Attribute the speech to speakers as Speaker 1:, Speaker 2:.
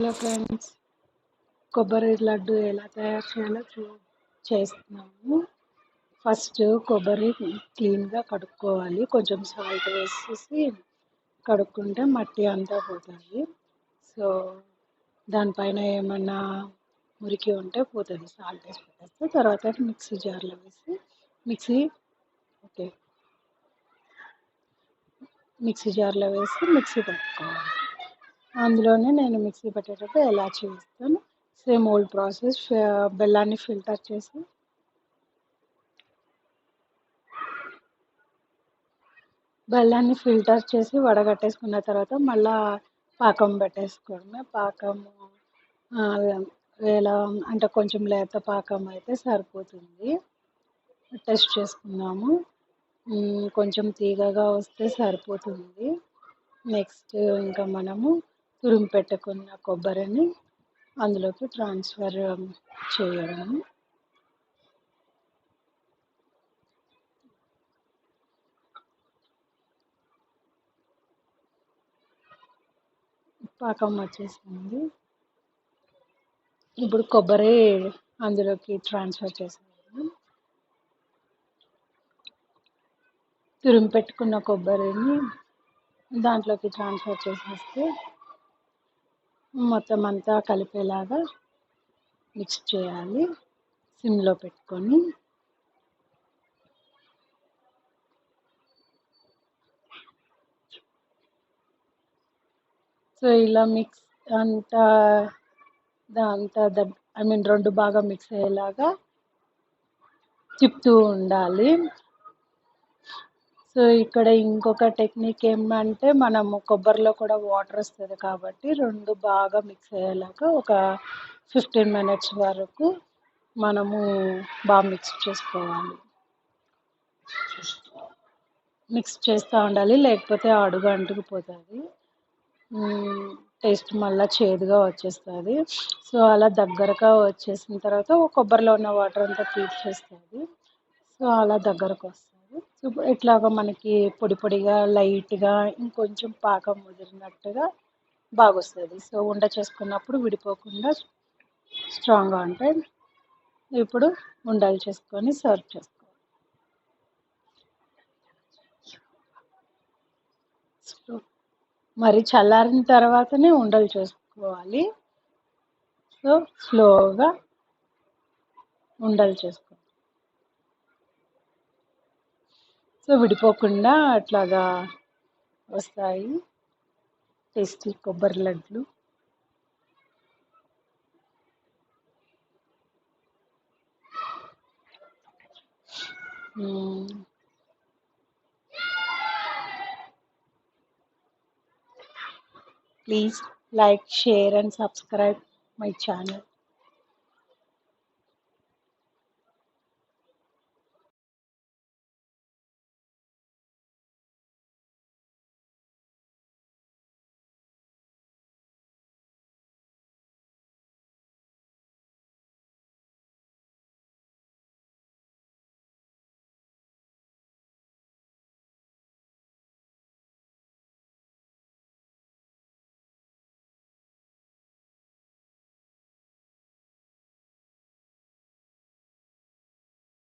Speaker 1: Hello friends, కొబ్బరి లడ్డు ఎలా తయారు చేయాలో చేస్తున్నాము. ఫస్ట్ కొబ్బరి క్లీన్గా కడుక్కోవాలి. కొంచెం సాల్ట్ వేసేసి కడుక్కుంటే మట్టి అంతా పోతుంది. సో దానిపైన ఏమన్నా మురికి ఉంటే పోతుంది. సాల్ట్ వేసి పెట్టేస్తే తర్వాత మిక్సీ జార్లో వేసి మిక్సీ పట్టుకోవాలి. అందులోనే నేను మిక్సీ పట్టేటప్పుడు ఎలాచి వేస్తాను. Same old process. బెల్లాన్ని ఫిల్టర్ చేసి వడగట్టేసుకున్న తర్వాత మళ్ళా పాకం పెట్టేసుకోవడమే. పాకము ఎలా అంటే కొంచెం లేత పాకం అయితే సరిపోతుంది. టెస్ట్ చేసుకుందాము. కొంచెం తీగగా వస్తే సరిపోతుంది. నెక్స్ట్ ఇంకా మనము తురిమి పెట్టుకున్న కొబ్బరిని అందులోకి ట్రాన్స్ఫర్ చేయడం. పాకం వచ్చేసింది. ఇప్పుడు కొబ్బరి అందులోకి ట్రాన్స్ఫర్ చేసేది. తురిమి పెట్టుకున్న కొబ్బరిని దాంట్లోకి ట్రాన్స్ఫర్ చేసేస్తే మొత్తం అంతా కలిపేలాగా మిక్స్ చేయాలి సిమ్లో పెట్టుకొని. సో ఇలా మిక్స్ అంతా రెండు బాగా మిక్స్ అయ్యేలాగా తిప్పుతూ ఉండాలి. సో ఇక్కడ ఇంకొక టెక్నిక్ ఏమంటే మనము కొబ్బరిలో కూడా వాటర్ వస్తుంది కాబట్టి రెండు బాగా మిక్స్ అయ్యేలాగా ఒక 15 minutes వరకు మనము బాగా మిక్స్ చేసుకోవాలి. మిక్స్ చేస్తూ ఉండాలి, లేకపోతే అడుగు అంటుకుపోతుంది. టేస్ట్ మళ్ళీ చేదుగా వచ్చేస్తుంది. సో అలా దగ్గరగా వచ్చేసిన తర్వాత కొబ్బరిలో ఉన్న వాటర్ అంతా పీల్చేస్తుంది. సో అలా దగ్గరకు వస్తుంది. సో ఇట్లాగా మనకి పొడి పొడిగా లైట్గా ఇంకొంచెం పాకం ముదిరినట్టుగా బాగా వస్తుంది. సో ఉండ చేసుకున్నప్పుడు విడిపోకుండా స్ట్రాంగ్గా ఉంటాయి. ఇప్పుడు ఉండలు చేసుకొని సర్వ్ చేసుకోవాలి. మరి చల్లారిన తర్వాతనే ఉండలు చేసుకోవాలి. సో స్లోగా ఉండలు చేసుకోవాలి. సో విడిపోకుండా అట్లాగా వస్తాయి టేస్టీ కొబ్బరి లడ్లు. Please like, share and subscribe my channel.